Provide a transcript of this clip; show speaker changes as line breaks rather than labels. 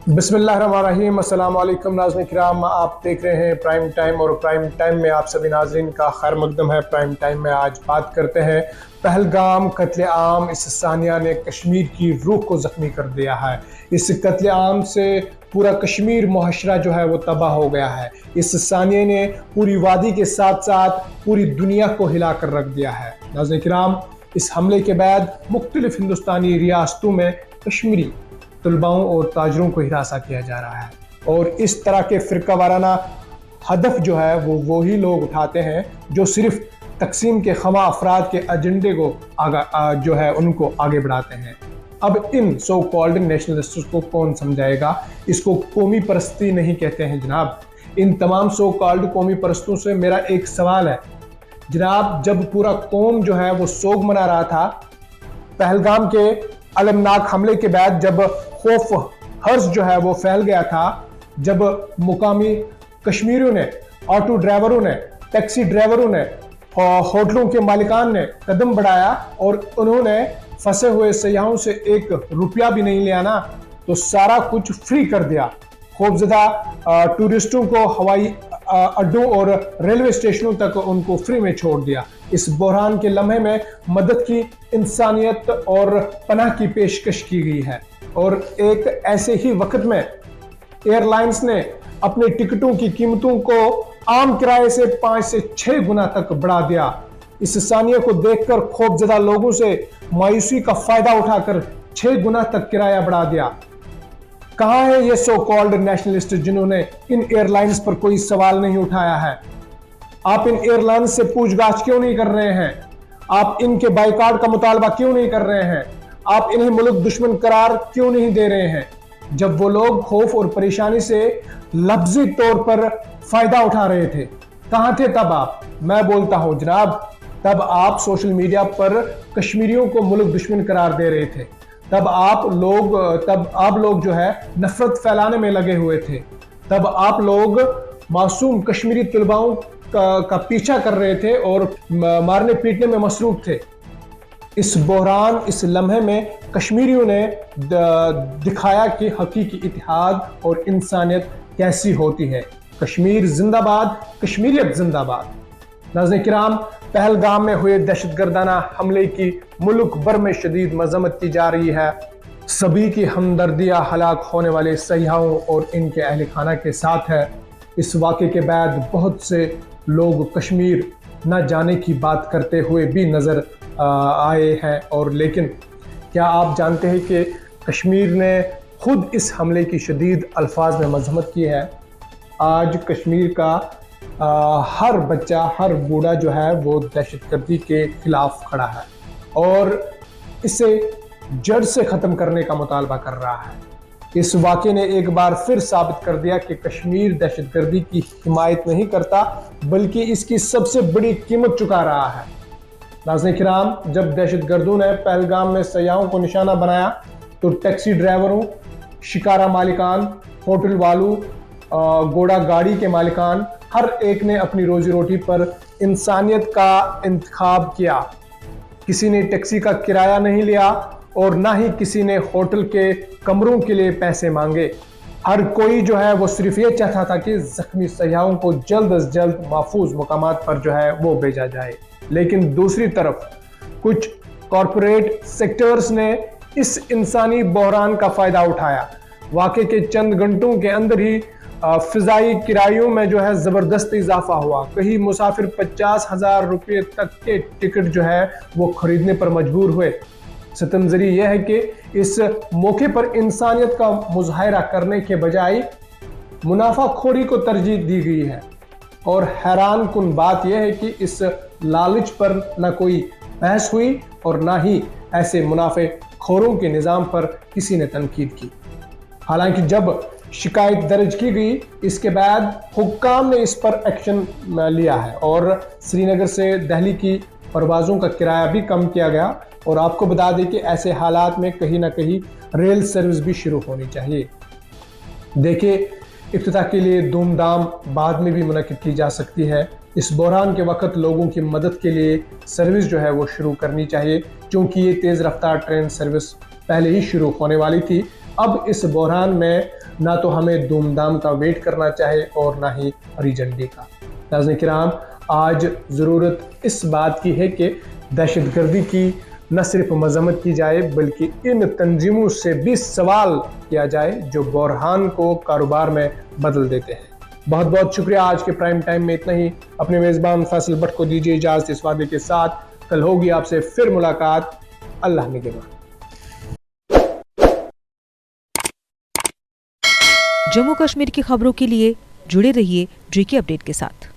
बिस्मिल्लाहिर्रहमानिर्रहीम। अस्सलाम वालेकुम नाज़रीन किराम, आप देख रहे हैं प्राइम टाइम और प्राइम टाइम में आप सभी नाज़रीन का खैर मकदम है। प्राइम टाइम में आज बात करते हैं पहलगाम कत्लेआम। इस सानिया ने कश्मीर की रूह को ज़ख्मी कर दिया है। इस कत्लेआम से पूरा कश्मीर मुआशरा जो है वो तबाह हो गया है। इस सानिया ने पूरी वादी के साथ साथ पूरी दुनिया को हिला कर रख दिया है। नाज़रीन किराम, इस हमले के बाद मुख्तलिफ हिंदुस्तानी रियासतों में कश्मीरी तलबाओं और ताजरों को हिरासा किया जा रहा है। और इस तरह के फ़िरका वाराना हदफ जो है वो वही लोग उठाते हैं जो सिर्फ तकसीम के खमा अफराद के एजेंडे को जो है उनको आगे बढ़ाते हैं। अब इन सो कॉल्ड नेशनलिस्ट्स को कौन समझाएगा? इसको कौमी परस्ती नहीं कहते हैं जनाब। इन तमाम सो कॉल्ड कौमी परस्तों से मेरा एक सवाल है जनाब, जब पूरा कौम जो है वो सोग मना रहा था पहलगाम के अलमनाक हमले के बाद, जब खौफ हर्ष जो है वो फैल गया था, जब मुकामी कश्मीरियों ने, ऑटो ड्राइवरों ने, टैक्सी ड्राइवरों ने, होटलों के मालिकान ने कदम बढ़ाया और उन्होंने फंसे हुए सयाहों से एक रुपया भी नहीं लिया ना, तो सारा कुछ फ्री कर दिया। खौफजदा टूरिस्टों को हवाई अड्डों और रेलवे स्टेशनों तक उनको फ्री में छोड़ दिया। इस बहरान के लम्हे में मदद की, इंसानियत और पनाह की पेशकश की गई है। और एक ऐसे ही वक्त में एयरलाइंस ने अपने टिकटों की कीमतों को आम किराए से 5 से 6 गुना तक बढ़ा दिया। इस सानिया को देखकर खौफजदा लोगों से मायूसी का फायदा उठाकर 6 गुना तक किराया बढ़ा दिया। कहाँ है ये सो कॉल्ड नेशनलिस्ट जिन्होंने इन एयरलाइंस पर कोई सवाल नहीं उठाया है? आप इन एयरलाइंस से पूछताछ क्यों नहीं कर रहे हैं? आप इनके बाइकाट का मुतालबा क्यों नहीं कर रहे हैं? आप इन्हें मुल्क दुश्मन करार क्यों नहीं दे रहे हैं? जब वो लोग खौफ और परेशानी से लफ्जी तौर पर फायदा उठा रहे थे, कहाँ थे तब आप? मैं बोलता हूँ जनाब, तब आप सोशल मीडिया पर कश्मीरियों को मुल्क दुश्मन करार दे रहे थे। तब आप लोग जो है नफरत फैलाने में लगे हुए थे। तब आप लोग मासूम कश्मीरी तलबाओं का पीछा कर रहे थे और मारने पीटने में मसरूफ थे। इस बहरान, इस लम्हे में कश्मीरियों ने दिखाया कि हकीकी इत्तेहाद और इंसानियत कैसी होती है। कश्मीर जिंदाबाद, कश्मीरियत जिंदाबाद। नाज़रीन किराम, पहलगाम में हुए दहशतगर्दाना हमले की मुल्क भर में शदीद मजम्मत की जा रही है। सभी की हमदर्दियाँ हलाक होने वाले सयाहों और इनके अहल खाना के साथ है। इस वाक़े के बाद बहुत से लोग कश्मीर न जाने की बात करते हुए भी नज़र आए हैं। और लेकिन क्या आप जानते हैं कि कश्मीर ने खुद इस हमले की शदीद अल्फाज में मजम्मत की है? आज कश्मीर का हर बच्चा, हर बूढ़ा जो है वो दहशतगर्दी के खिलाफ खड़ा है और इसे जड़ से ख़त्म करने का मुतालबा कर रहा है। इस वाक़े ने एक बार फिर साबित कर दिया कि कश्मीर दहशतगर्दी की हिमायत नहीं करता बल्कि इसकी सबसे बड़ी कीमत चुका रहा है। नाज़रीन किराम, जब दहशतगर्दों ने पहलगाम में सयाहों को निशाना बनाया तो टैक्सी ड्राइवरों, शिकारा मालिकान, होटल वालों, घोड़ा गाड़ी के मालिकान, हर एक ने अपनी रोजी रोटी पर इंसानियत का इंतखाब किया। किसी ने टैक्सी का किराया नहीं लिया और ना ही किसी ने होटल के कमरों के लिए पैसे मांगे। हर कोई जो है वो सिर्फ ये चाहता था कि जख्मी सयाहों को जल्द अज जल्द महफूज मुकामात पर जो है वो भेजा जाए। लेकिन दूसरी तरफ कुछ कॉरपोरेट सेक्टर्स ने इस इंसानी बहरान का फ़ायदा उठाया। वाक़े के चंद घंटों के अंदर ही फ़िज़ाई किरायों में जो है ज़बरदस्त इजाफा हुआ। कई मुसाफिर 50,000 रुपये तक के टिकट जो है वो खरीदने पर मजबूर हुए। सितमज़री यह है कि इस मौके पर इंसानियत का मुज़ाहरा करने के बजाय मुनाफाखोरी को तरजीह दी गई है। और हैरान कुन बात यह है कि इस लालच पर न कोई बहस हुई और ना ही ऐसे मुनाफे खोरों के निज़ाम पर किसी ने तनकीद की। हालांकि जब शिकायत दर्ज की गई, इसके बाद हुक्काम ने इस पर एक्शन लिया है और श्रीनगर से दिल्ली की परवाज़ों का किराया भी कम किया गया। और आपको बता दें कि ऐसे हालात में कहीं ना कहीं रेल सर्विस भी शुरू होनी चाहिए। देखिए, इफ्तिताह के लिए धूमधाम बाद में भी मुनक़िद की जा सकती है। इस बहरान के वक्त लोगों की मदद के लिए सर्विस जो है वो शुरू करनी चाहिए, क्योंकि ये तेज़ रफ्तार ट्रेन सर्विस पहले ही शुरू होने वाली थी। अब इस बहरान में نہ تو ہمیں دوم دام کا ویٹ کرنا چاہے اور نہ ہی ہری جھنڈی کا۔ ناظرین کرام، آج ضرورت اس بات کی ہے کہ دہشت گردی کی نہ صرف مذمت کی جائے بلکہ ان تنظیموں سے بھی سوال کیا جائے جو بحران کو کاروبار میں بدل دیتے ہیں۔ بہت بہت شکریہ۔ آج کے پرائم ٹائم میں اتنا ہی۔ اپنے میزبان فیصل بٹ کو دیجیے اجازت اس وعدے کے ساتھ کل ہوگی آپ سے پھر ملاقات۔ اللہ نگہبان۔
جموں کشمیر کی خبروں کے لیے جڑے رہیے GK اپڈیٹ کے ساتھ۔